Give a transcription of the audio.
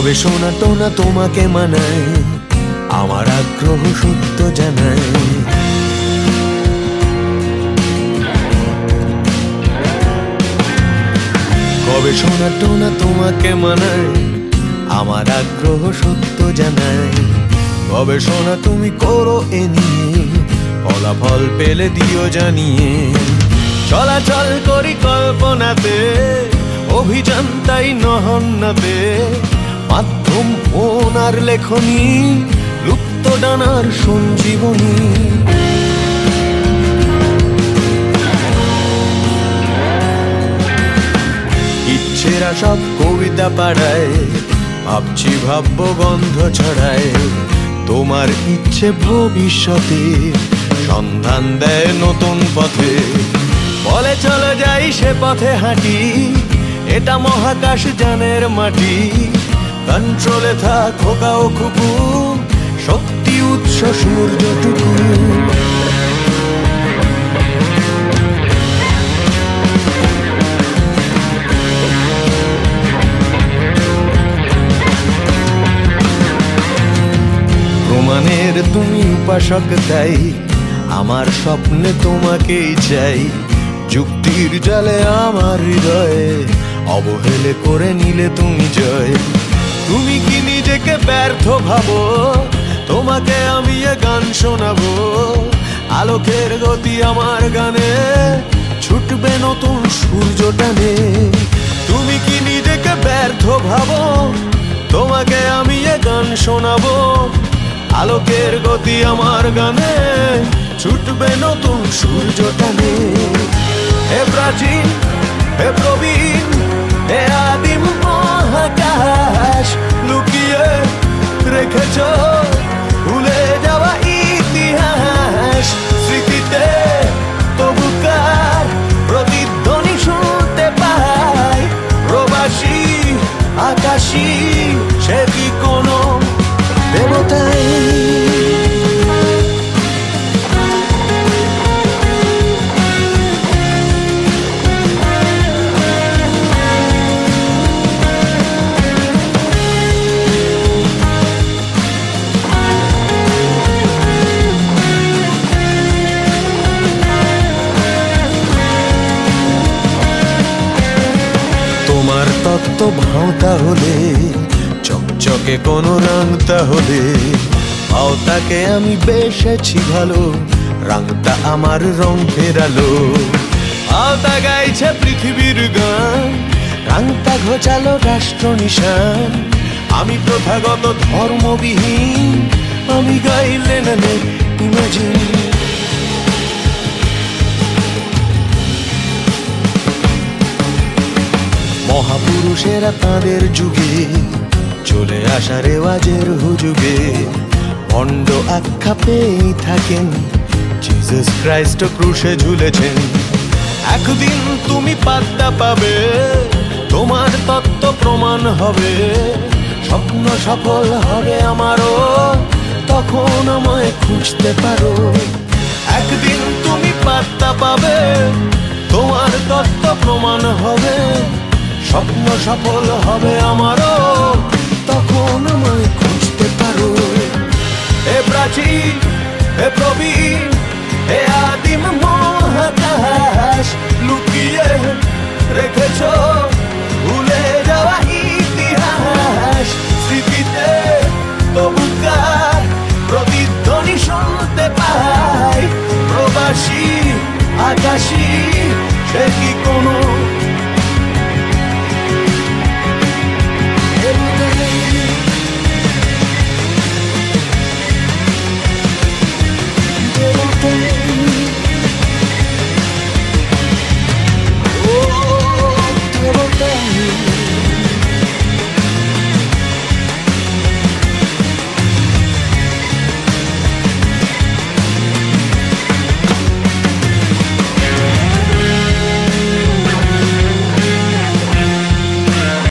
কবে শোনা টোনা তোমাকে মানায়, আমার আগ্রহ সত্য জানায়। কবে শোনা টোনা তোমাকে মানায়, আমার আগ্রহ সত্য জানায়। কবে শোনা তুমি করো এ নিয়ে, ফলাফল পেলে দিও জানিয়ে। চলাচল করি কল্পনাতে, অভিযান তাই নহন্নাতে। মাধ্যম ফোন আর লেখনী, লুপ্ত ডানার সঞ্জীবনী। ইচ্ছেরা সব কবিতা পাড়ায়, ভাবছি ভাব্য গন্ধ ছড়ায়। তোমার ইচ্ছে ভবিষ্যতে সন্ধান দেয় নতুন পথে। বলে চলে যাই সে পথে হাঁটি, এটা মহাকাশ যানের মাটি। কন্ট্রোলে থাক খোকা ও খুকু, শক্তি উৎস সূর্যটুকু। প্রমাণের তুমি উপাসক, তাই আমার স্বপ্নে তোমাকেই চাই। যুক্তির জালে আমার হৃদয়ে অবহেলে করে নিলে তুমি জয়। তুমি কি নিজেকে ব্যর্থ ভাবো, তোমাকে আমি এ গান শোনাবো। আলোকের গতি আমার গানে, ছুটবে নতুন সূর্য টানে। তুমি কি নিজেকে ব্যর্থ ভাবো, তোমাকে আমি এ গান শোনাবো। আলোকের গতি আমার গানে, ছুটবে নতুন সূর্য টানে। হে প্রাচীন, হে প্রবীণ, হে আদিম মহাকাশ, লুকিয়ে রেখেছ ভুলে যাওয়া ইতিহাস। স্মৃতিতে তবুকার প্রতিধ্বনি শুনতে পাই। প্রবাসী আকাশী, সে কি কোনো দেবতাই? তোমার তত্ত্ব ভাঁওতা হলে, চকচকে কোনো রংটা হলে। ভাঁওতাকে আমি বেশেছি ভালো, রংটা আমার রং ফেরালো। ভাঁওতা গাইছে পৃথিবীর গান, রংটা ঘোচালো রাষ্ট্র নিশান। আমি প্রথাগত ধর্মবিহীন, আমি গাইলে না ইমাজিন। মহাপুরুষেরা তাঁদের যুগে চলে আসা রেওয়াজের হুজুগে ভণ্ড আখ্যা পেয়েই থাকেন। জিসাস ক্রাইস্ট ক্রুশে ঝুলেছেন। একদিন তুমি পাত্তা পাবে, তোমার তত্ত্ব প্রমাণ হবে। স্বপ্ন সফল হবে আমারও, তখন আমায় খুঁজতে পারো। একদিন তুমি পাত্তা পাবে, তোমার তত্ত্ব প্রমাণ হবে। স্বপ্ন সফল হবে আমারও, তখন আমায় খুঁজতে পারো। হে প্রাচীন, হে প্রবীণ, হে আদিম মহাকাশ, লুকিয়ে রেখেছ ভুলে যাওয়া ইতিহাস। স্মৃতিতে তবুকার প্রতিধ্বনি শুনতে পাই। প্রবাসী আকাশী, সে কি কোনো